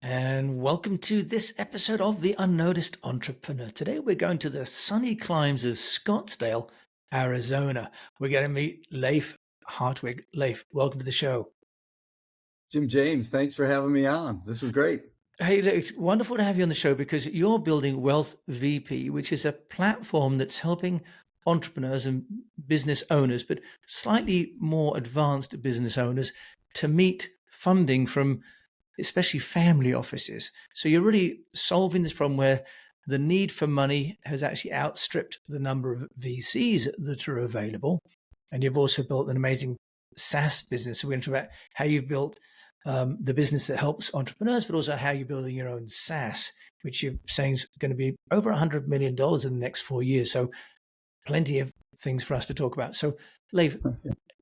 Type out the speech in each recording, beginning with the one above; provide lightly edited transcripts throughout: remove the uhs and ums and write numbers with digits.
and welcome to this episode of The Unnoticed Entrepreneur. Today we're going to the sunny climes of Scottsdale, Arizona. We're going to meet Leif Hartwig. Leif, welcome to the show. Jim James, thanks for having me on. This is great. Hey, it's wonderful to have you on the show because you're building WealthVP, which is a platform that's helping entrepreneurs and business owners, but slightly more advanced business owners, to meet funding from especially family offices. So you're really solving this problem where the need for money has actually outstripped the number of VCs that are available. And you've also built an amazing SaaS business. So we're going to talk about how you've built the business that helps entrepreneurs, but also how you're building your own SaaS, which you're saying is going to be over $100 million in the next 4 years. So plenty of things for us to talk about. So Leif,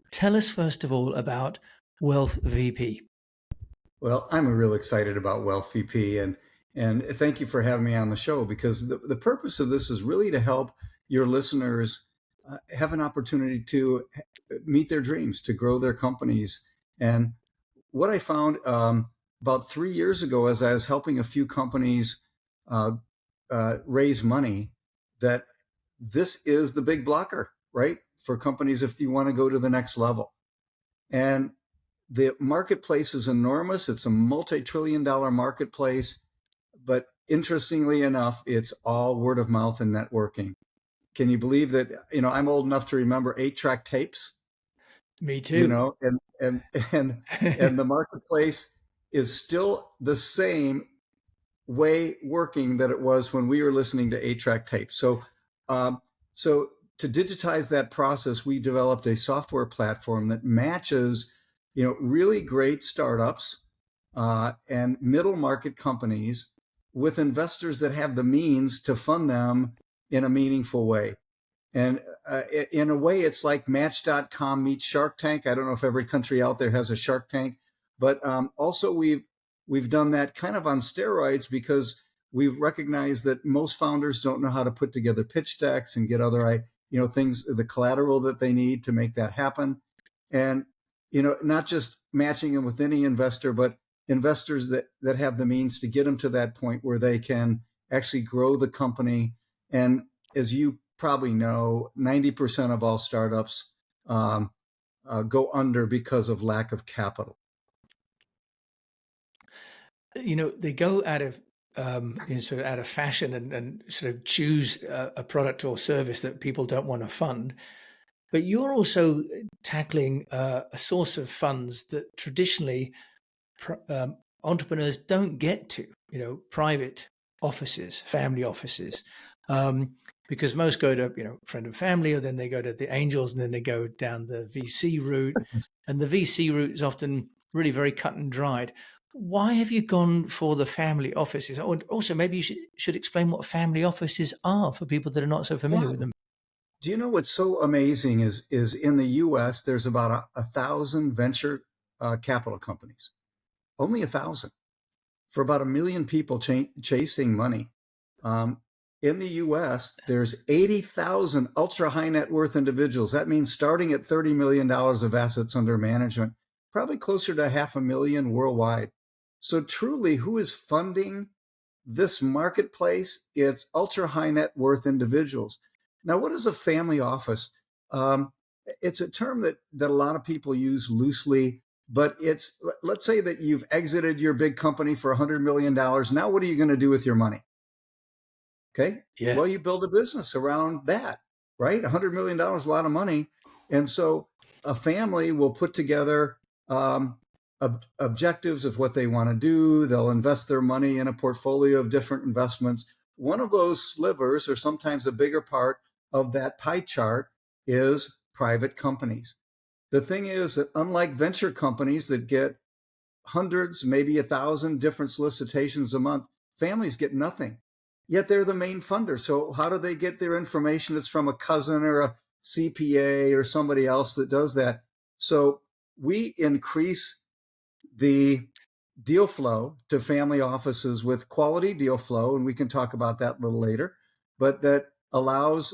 tell us first of all about WealthVP. Well, I'm real excited about WealthVP and thank you for having me on the show because the purpose of this is really to help your listeners have an opportunity to meet their dreams, to grow their companies. And what I found about 3 years ago as I was helping a few companies raise money, that this is the big blocker, right? For companies if you want to go to the next level. And the marketplace is enormous. It's a multi-trillion-dollar marketplace. But interestingly enough, it's all word of mouth and networking. Can you believe that, I'm old enough to remember 8-track tapes? Me too. And the marketplace is still the same way working that it was when we were listening to 8-track tapes. So to digitize that process, we developed a software platform that matches really great startups and middle market companies with investors that have the means to fund them in a meaningful way. And in a way, it's like Match.com meets Shark Tank. I don't know if every country out there has a Shark Tank, but also we've done that kind of on steroids because we've recognized that most founders don't know how to put together pitch decks and get other things, the collateral that they need to make that happen. And not just matching them with any investor, but investors that have the means to get them to that point where they can actually grow the company. And as you probably know, 90% of all startups go under because of lack of capital. They go out of sort of out of fashion and sort of choose a product or service that people don't want to fund. But you're also tackling a source of funds that traditionally entrepreneurs don't get to, private offices, family offices, because most go to, friend and family, or then they go to the angels, and then they go down the VC route. And the VC route is often really very cut and dried. Why have you gone for the family offices? Or also, maybe you should explain what family offices are for people that are not so familiar with them. Do you know what's so amazing is in the U.S. there's about 1,000 venture capital companies, only 1,000 for about 1 million people chasing money. In the U.S. there's 80,000 ultra high net worth individuals. That means starting at $30 million of assets under management, probably closer to 500,000 worldwide. So truly, who is funding this marketplace? It's ultra high net worth individuals. Now, what is a family office? It's a term that a lot of people use loosely, but let's say that you've exited your big company for $100 million. Now, what are you going to do with your money? Okay. Yeah. Well, you build a business around that, right? $100 million is a lot of money. And so a family will put together objectives of what they want to do. They'll invest their money in a portfolio of different investments. One of those slivers, or sometimes a bigger part of that pie chart, is private companies. The thing is that unlike venture companies that get hundreds, maybe 1,000 different solicitations a month, families get nothing. Yet they're the main funder. So how do they get their information? It's from a cousin or a CPA or somebody else that does that. So we increase the deal flow to family offices with quality deal flow, and we can talk about that a little later, but that allows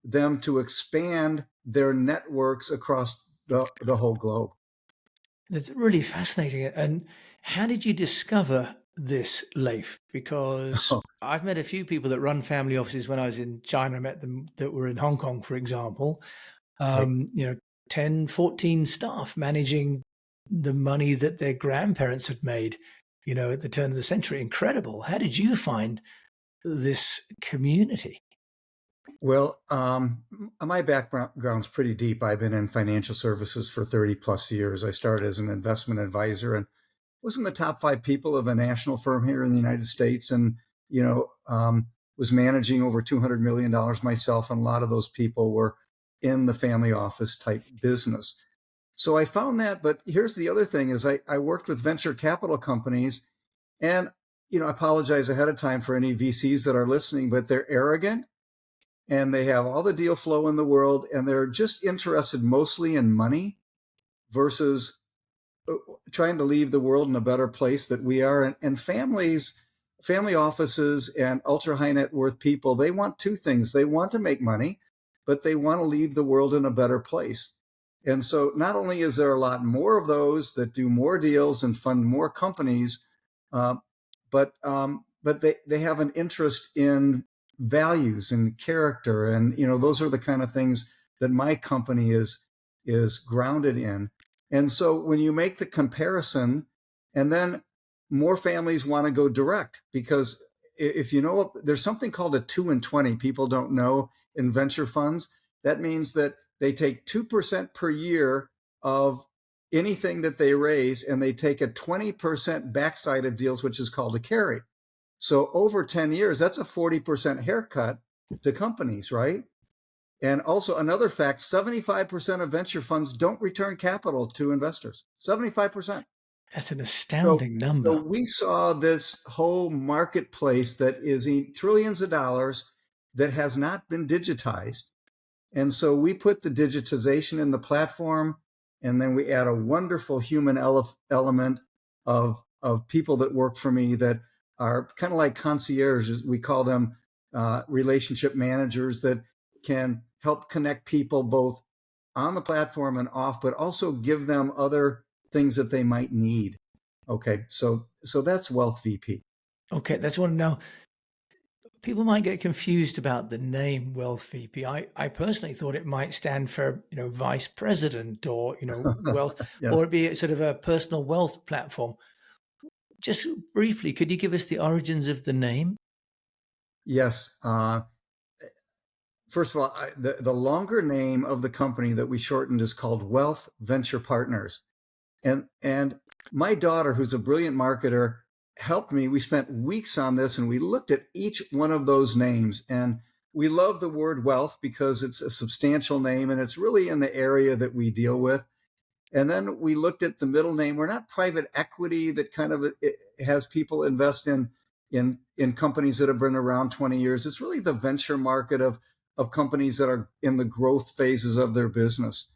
them to expand their networks across the whole globe. That's really fascinating. And how did you discover this, Leif, because I've met a few people that run family offices. When I was in China, I met them that were in Hong Kong, for example. Right. 10, 14 staff managing the money that their grandparents had made, at the turn of the century. Incredible. How did you find this community? Well, my background's pretty deep. I've been in financial services for 30 plus years. I started as an investment advisor and was in the top 5 people of a national firm here in the United States, and was managing over $200 million myself. And a lot of those people were in the family office type business. So I found that. But here's the other thing: is I worked with venture capital companies, and I apologize ahead of time for any VCs that are listening, but they're arrogant and they have all the deal flow in the world, and they're just interested mostly in money versus trying to leave the world in a better place that we are. And families, family offices, and ultra high net worth people, they want two things. They want to make money, but they want to leave the world in a better place. And so not only is there a lot more of those that do more deals and fund more companies, uh, but they have an interest in values and character, and those are the kind of things that my company is grounded in. And so when you make the comparison, and then more families want to go direct, because if there's something called a 2 and 20 people don't know in venture funds. That means that they take 2% per year of anything that they raise, and they take a 20% backside of deals, which is called a carry. So over 10 years, that's a 40% haircut to companies, right? And also another fact, 75% of venture funds don't return capital to investors. 75%. That's an So, astounding so number. we saw this whole marketplace that is trillions of dollars that has not been digitized. And so we put the digitization in the platform, and then we add a wonderful human element of people that work for me that are kind of like concierges. We call them relationship managers that can help connect people both on the platform and off, but also give them other things that they might need. Okay, so that's WealthVP. Okay, that's one. Now, people might get confused about the name Wealth VP. I personally thought it might stand for, vice president, or, wealth, or Yes, it'd be a sort of a personal wealth platform. Just briefly, could you give us the origins of the name? yes. First of all, the longer name of the company that we shortened is called Wealth Venture Partners. And my daughter, who's a brilliant marketer, helped me. We spent weeks on this, and we looked at each one of those names. And we love the word wealth because it's a substantial name, and it's really in the area that we deal with. And then we looked at the middle name. We're not private equity that kind of has people invest in companies that have been around 20 years. It's really the venture market of companies that are in the growth phases of their business.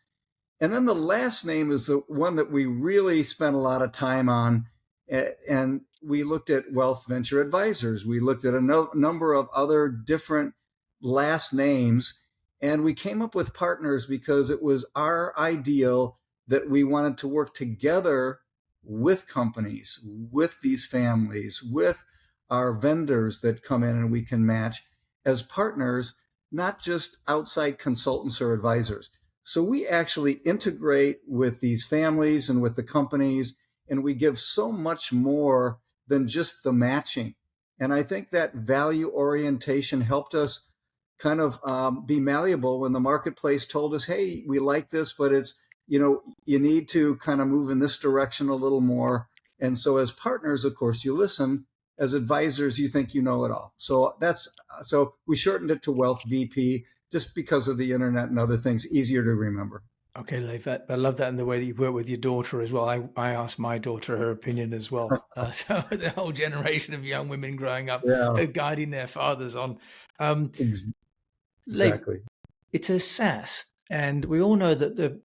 And then the last name is the one that we really spent a lot of time on. And we looked at Wealth Venture Advisors. We looked at a number of other different last names, and we came up with partners because it was our ideal that we wanted to work together with companies, with these families, with our vendors that come in and we can match as partners, not just outside consultants or advisors. So we actually integrate with these families and with the companies, and we give so much more than just the matching. And I think that value orientation helped us kind of be malleable when the marketplace told us, hey, we like this, but it's, you need to kind of move in this direction a little more. And so as partners, of course, you listen. As advisors, you think you know it all. So we shortened it to Wealth VP just because of the internet and other things, easier to remember. Okay, Leif, I love that, and the way that you've worked with your daughter as well. I asked my daughter her opinion as well. So the whole generation of young women growing up, Yeah, guiding their fathers on. Um, Leif, exactly. it's a SaaS, and we all know that the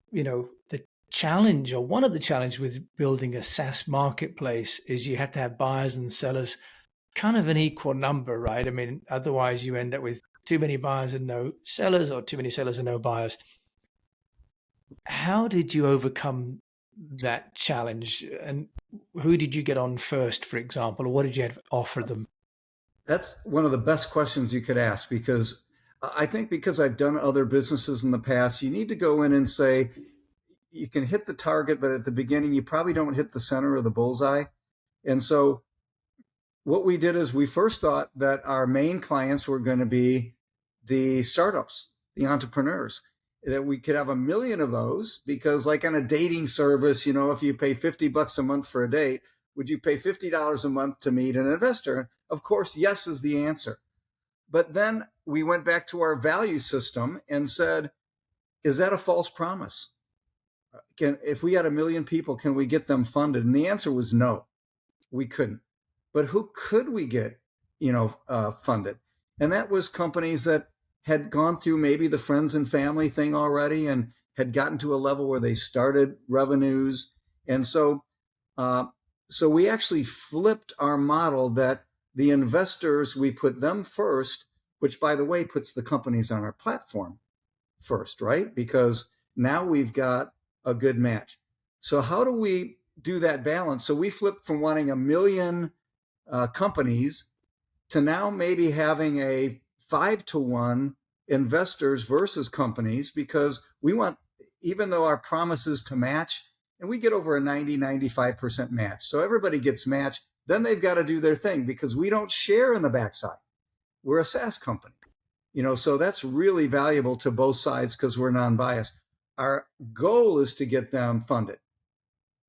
challenge, or one of the challenges with building a SaaS marketplace, is you have to have buyers and sellers kind of an equal number, right? I mean, otherwise you end up with too many buyers and no sellers, or too many sellers and no buyers. How did you overcome that challenge? And who did you get on first, for example, or what did you have to offer them? That's one of the best questions you could ask, because I think, because I've done other businesses in the past, you need to go in and say, you can hit the target, but at the beginning, you probably don't hit the center of the bullseye. And so what we did is we first thought that our main clients were going to be the startups, the entrepreneurs, that we could have 1 million of those, because like on a dating service, if you pay $50 a month for a date, would you pay $50 a month to meet an investor? Of course, yes is the answer. But then we went back to our value system and said, is that a false promise? If we had 1 million people, can we get them funded? And the answer was no, we couldn't. But who could we get, funded? And that was companies that had gone through maybe the friends and family thing already and had gotten to a level where they started revenues. And so we actually flipped our model, that the investors, we put them first, which, by the way, puts the companies on our platform first, right? Because now we've got a good match. So how do we do that balance? So we flipped from wanting 1 million companies to now maybe having a 5-to-1 investors versus companies, because we want, even though our promise is to match, and we get over a 90-95% match, so everybody gets matched, then they've got to do their thing, because we don't share in the backside. We're a SaaS company, so that's really valuable to both sides, because we're non-biased. Our goal is to get them funded.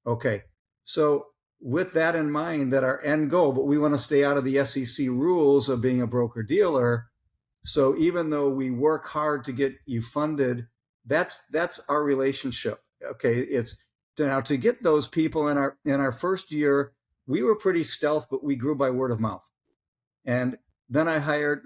Okay, so with that in mind, that our end goal, but we want to stay out of the SEC rules of being a broker dealer. So even though we work hard to get you funded, that's our relationship. Okay, it's now to get those people in our first year, we were pretty stealth, but we grew by word of mouth. And then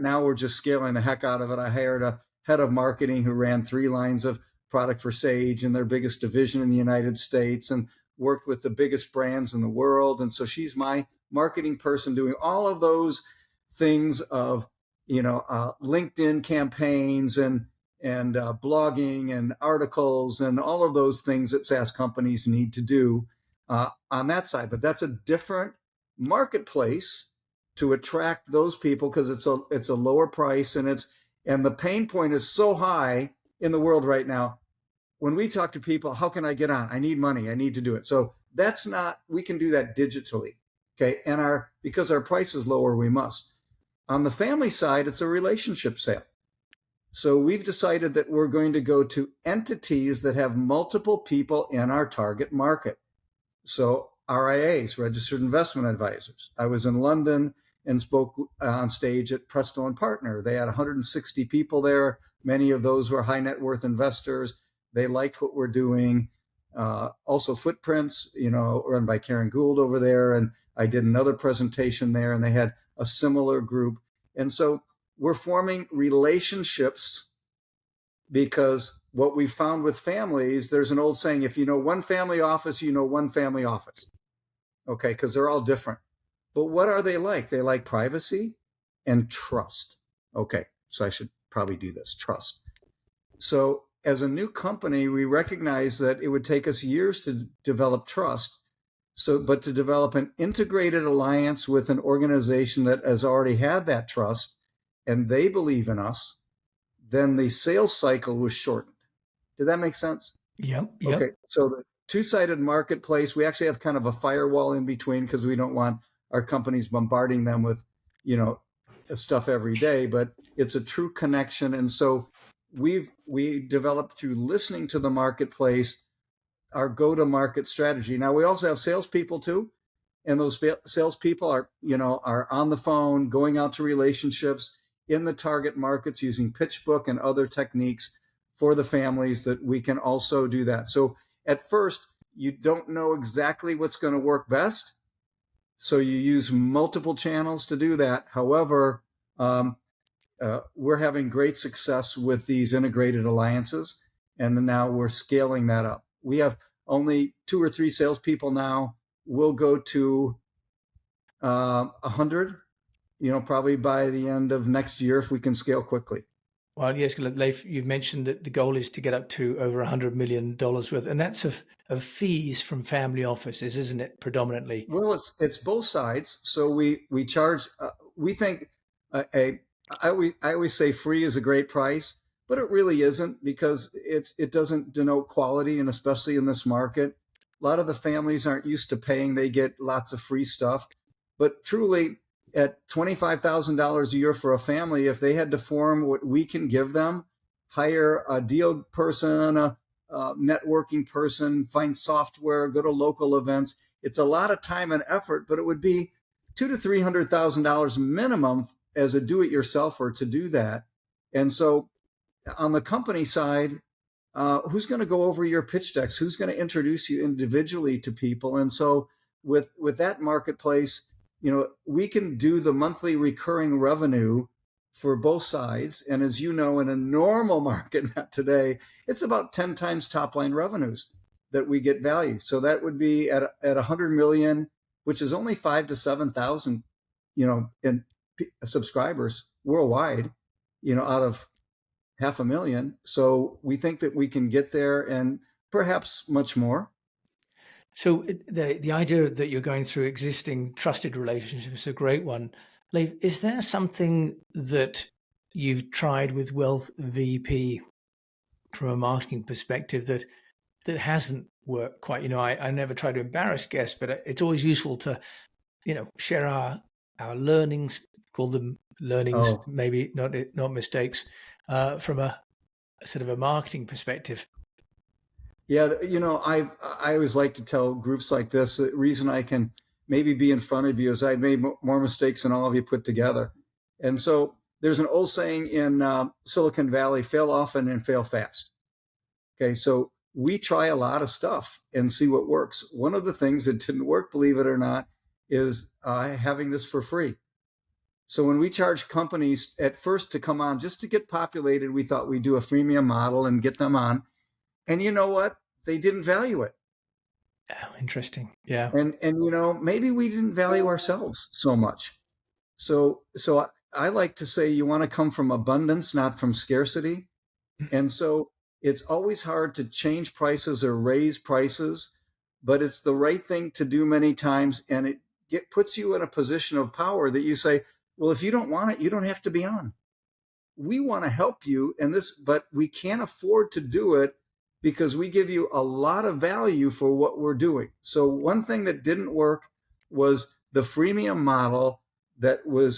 now we're just scaling the heck out of it. I hired a head of marketing who ran 3 lines of product for Sage in their biggest division in the United States, and worked with the biggest brands in the world. And so she's my marketing person, doing all of those things of, LinkedIn campaigns and blogging and articles and all of those things that SaaS companies need to do on that side. But that's a different marketplace to attract those people, because it's a lower price, and the pain point is so high in the world right now. When we talk to people, how can I get on? I need money. I need to do it. So we can do that digitally. Okay. And because our price is lower, we must. On the family side, it's a relationship sale. So we've decided that we're going to go to entities that have multiple people in our target market. So RIAs, registered investment advisors. I was in London and spoke on stage at Presto and Partner. They had 160 people there. Many of those were high net worth investors. They liked what we're doing. Also Footprints, run by Karen Gould over there. And I did another presentation there, and they had a similar group. And so we're forming relationships, because what we found with families, there's an old saying, if you know one family office, you know one family office. Okay, because they're all different. But what are they like? They like privacy and trust. Okay, so I should probably do this, trust. So as a new company, we recognize that it would take us years to develop trust. But to develop an integrated alliance with an organization that has already had that trust and they believe in us, then the sales cycle was shortened. Did that make sense? Yep. Okay. So the two-sided marketplace, we actually have kind of a firewall in between, because we don't want our companies bombarding them with, stuff every day, but it's a true connection. And so we developed, through listening to the marketplace, our go-to-market strategy. Now we also have salespeople too, and those salespeople are on the phone, going out to relationships in the target markets, using PitchBook and other techniques for the families, that we can also do that. So at first, you don't know exactly what's going to work best, so you use multiple channels to do that. However, we're having great success with these integrated alliances, and now we're scaling that up. We have only 2 or 3 salespeople now. We'll go to 100, probably by the end of next year, if we can scale quickly. Well, yes, Leif, you've mentioned that the goal is to get up to over $100 million worth, and that's of fees from family offices, isn't it? Predominantly. Well, it's both sides. So we charge. We think a I always say free is a great price, but it really isn't, because it doesn't denote quality, and especially in this market, a lot of the families aren't used to paying. They get lots of free stuff, but truly, at $25,000 a year for a family, if they had to form what we can give them, hire a deal person, a networking person, find software, go to local events, it's a lot of time and effort, but it would be $200,000 to $300,000 minimum as a do-it-yourselfer to do that. And so, on the company side, who's going to go over your pitch decks? Who's going to introduce you individually to people? And so, with that marketplace, we can do the monthly recurring revenue for both sides. And as you know, in a normal market, not today, it's about 10 times top line revenues that we get value. So that would be at 100 million, which is only 5 to 7,000, in subscribers worldwide, out of 500,000. So we think that we can get there, and perhaps much more. So the idea that you're going through existing trusted relationships is a great one. Leif, is there something that you've tried with Wealth VP from a marketing perspective that hasn't worked quite? I never try to embarrass guests, but it's always useful to, share our learnings, call them learnings, Oh, maybe not mistakes, from a sort of a marketing perspective. yeah. I always like to tell groups like this, the reason I can maybe be in front of you is I made more mistakes than all of you put together. And so there's an old saying in Silicon Valley: fail often and fail fast. Okay, so we try a lot of stuff and see what works. One of the things that didn't work, believe it or not, is having this for free. So when we charge companies at first to come on just to get populated, we thought we'd do a freemium model and get them on. And you know what? They didn't value it. Oh, interesting. Yeah. And maybe we didn't value ourselves so much. So I like to say you want to come from abundance, not from scarcity. And so it's always hard to change prices or raise prices, but it's the right thing to do many times. And it puts you in a position of power that you say, well, if you don't want it, you don't have to be on. We want to help you but we can't afford to do it because we give you a lot of value for what we're doing. So one thing that didn't work was the freemium model.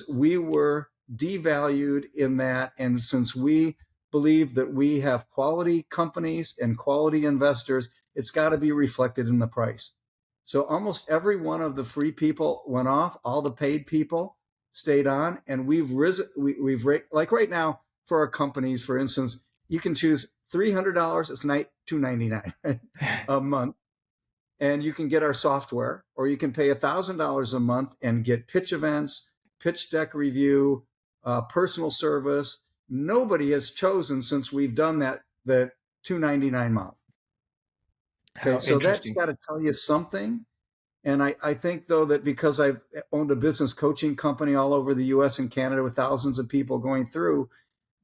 We were devalued in that. And since we believe that we have quality companies and quality investors, it's got to be reflected in the price. So almost every one of the free people went off, all the paid people stayed on, and we've risen. We've like right now for our companies, for instance, you can choose $300. It's $299 a month, and you can get our software, or you can pay $1,000 a month and get pitch events, pitch deck review, personal service. Nobody has chosen since we've done that the $299 model. Okay, so that's got to tell you something. And I think, though, that because I've owned a business coaching company all over the US and Canada with thousands of people going through,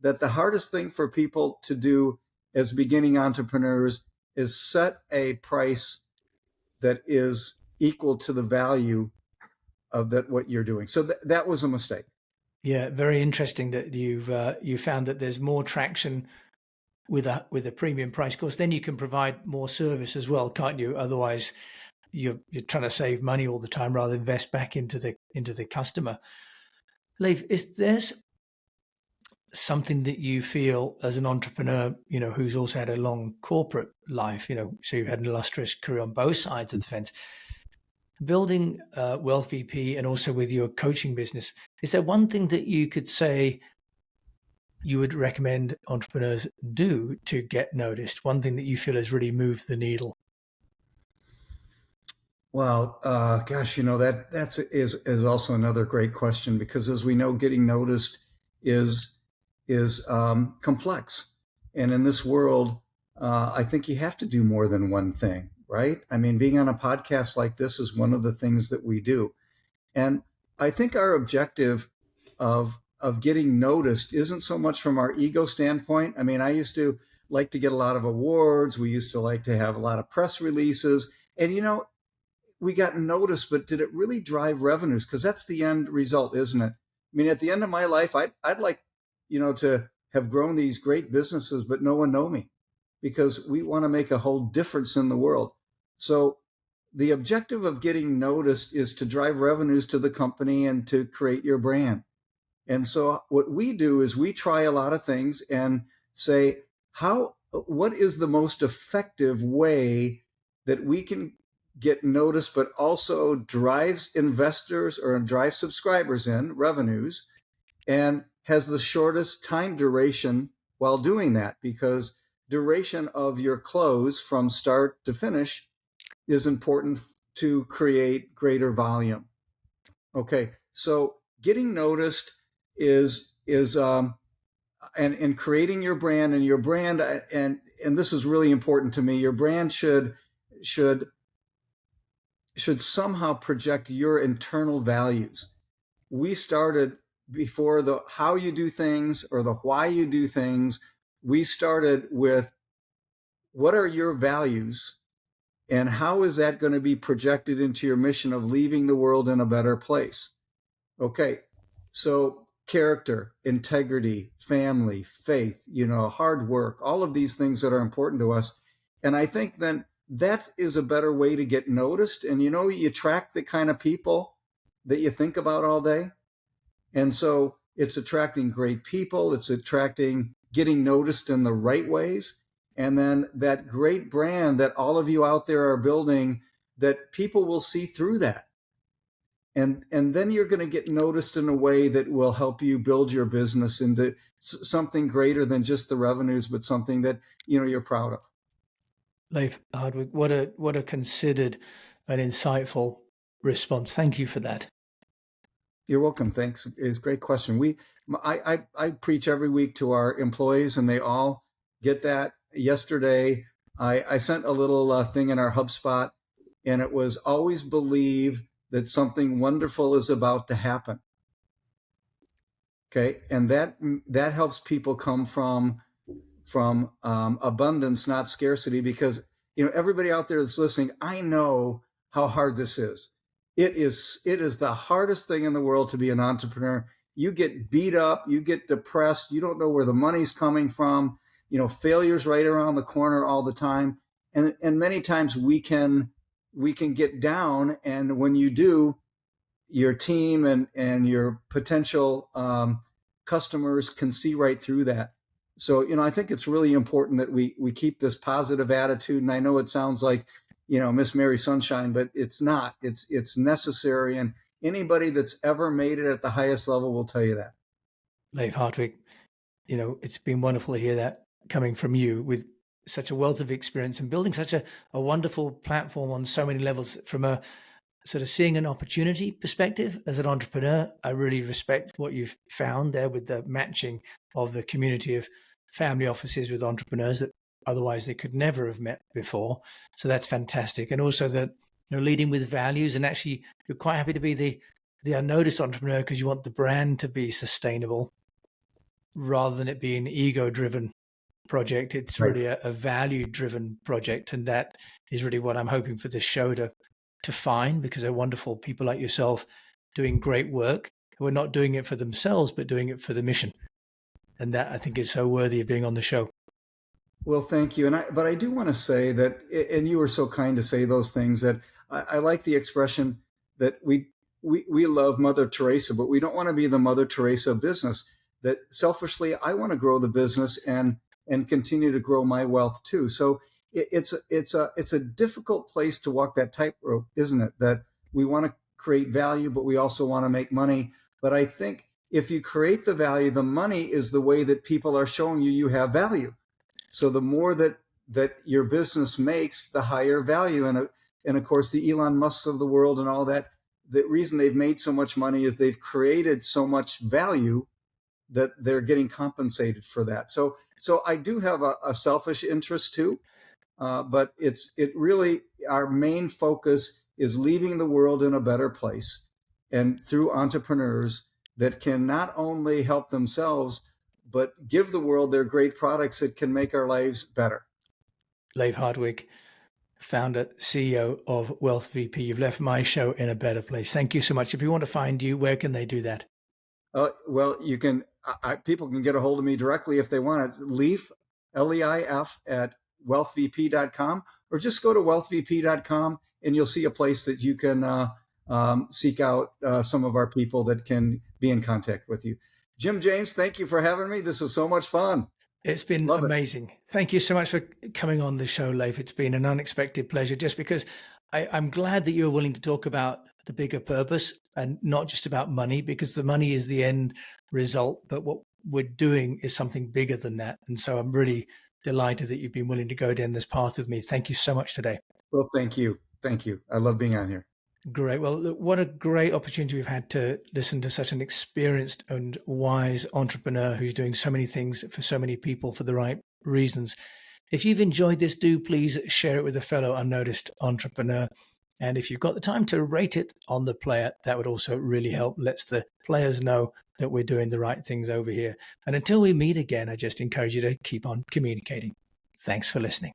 that the hardest thing for people to do as beginning entrepreneurs is set a price that is equal to the value of what you're doing. So that was a mistake. Yeah, very interesting that you found that there's more traction with a premium price. Of course, then you can provide more service as well, can't you? Otherwise, you're trying to save money all the time rather than invest back into the customer. Leif, is there something that you feel as an entrepreneur, who's also had a long corporate life, so you've had an illustrious career on both sides of the fence, building Wealth VP and also with your coaching business, is there one thing that you could say you would recommend entrepreneurs do to get noticed? One thing that you feel has really moved the needle? Well, gosh, is also another great question, because as we know, getting noticed is complex, and in this world, I think you have to do more than one thing, right? I mean, being on a podcast like this is one of the things that we do, and I think our objective of getting noticed isn't so much from our ego standpoint. I mean, I used to like to get a lot of awards. We used to like to have a lot of press releases. And, we got noticed, but did it really drive revenues? Because that's the end result, isn't it? I mean, at the end of my life, I'd like, to have grown these great businesses, but no one know me, because we want to make a whole difference in the world. So the objective of getting noticed is to drive revenues to the company and to create your brand. And so what we do is we try a lot of things and say, what is the most effective way that we can get noticed, but also drives investors or drive subscribers in revenues, and has the shortest time duration while doing that, because duration of your close from start to finish is important to create greater volume. Okay, so getting noticed is and creating your brand, and your brand, and this is really important to me. Your brand should somehow project your internal values. We started before the how you do things or the why you do things. We started with, what are your values, and how is that going to be projected into your mission of leaving the world in a better place? Okay, so character, integrity, family, faith, hard work, all of these things that are important to us. And I think then that is a better way to get noticed. And you attract the kind of people that you think about all day. And so it's attracting great people, it's attracting getting noticed in the right ways. And then that great brand that all of you out there are building, that people will see through that. And then you're going to get noticed in a way that will help you build your business into something greater than just the revenues, but something that you're proud of. Leif Hartwig, what a considered and insightful response. Thank you for that. You're welcome. Thanks. It's a great question. I preach every week to our employees, and they all get that. Yesterday, I sent a little thing in our HubSpot, and it was, always believe that something wonderful is about to happen. Okay, and that helps people come from abundance, not scarcity, because everybody out there that's listening, I know how hard this is. It is the hardest thing in the world to be an entrepreneur. You get beat up, you get depressed, you don't know where the money's coming from. Failure's right around the corner all the time, and many times we can get down, and when you do, your team and your potential customers can see right through that. So, I think it's really important that we keep this positive attitude. And I know it sounds like, Miss Mary Sunshine, but it's not. It's necessary. And anybody that's ever made it at the highest level will tell you that. Leif Hartwig, it's been wonderful to hear that coming from you, with such a wealth of experience and building such a wonderful platform on so many levels. From a sort of seeing an opportunity perspective as an entrepreneur, I really respect what you've found there with the matching of the community of family offices with entrepreneurs that otherwise they could never have met before. So that's fantastic. And also that, leading with values, and actually you're quite happy to be the unnoticed entrepreneur because you want the brand to be sustainable rather than it being an ego-driven project. It's Right. really a value-driven project. And that is really what I'm hoping for this show to find, because they're wonderful people like yourself doing great work who are not doing it for themselves, but doing it for the mission. And that, I think, is so worthy of being on the show. Well, thank you. But I do want to say that, and you were so kind to say those things, that I like the expression that we love Mother Teresa, but we don't want to be the Mother Teresa business. That selfishly, I want to grow the business and continue to grow my wealth too. So it's a difficult place to walk that tightrope, isn't it? That we want to create value, but we also want to make money. But I think if you create the value, the money is the way that people are showing you have value. So the more that your business makes, the higher value. And of course, the Elon Musks of the world and all that, the reason they've made so much money is they've created so much value that they're getting compensated for that. So I do have a selfish interest too, but it really, our main focus is leaving the world in a better place, and through entrepreneurs, that can not only help themselves, but give the world their great products that can make our lives better. Leif Hartwig, founder, CEO of WealthVP. You've left my show in a better place. Thank you so much. If you want to find you, where can they do that? Well, you can. People can get a hold of me directly if they want. It's Leif, Leif at wealthvp.com, or just go to wealthvp.com and you'll see a place that you can seek out some of our people that can be in contact with you. Jim James, thank you for having me. This was so much fun. It's been Love it. amazing. Thank you so much for coming on the show, Leif. It's been an unexpected pleasure just because I'm glad that you're willing to talk about the bigger purpose and not just about money, because the money is the end result. But what we're doing is something bigger than that. And so I'm really delighted that you've been willing to go down this path with me. Thank you so much today. Well, thank you. Thank you. I love being on here. Great. Well, look, what a great opportunity we've had to listen to such an experienced and wise entrepreneur who's doing so many things for so many people for the right reasons. If you've enjoyed this, do please share it with a fellow unnoticed entrepreneur. And if you've got the time to rate it on the player, that would also really help. Lets the players know that we're doing the right things over here. And until we meet again, I just encourage you to keep on communicating. Thanks for listening.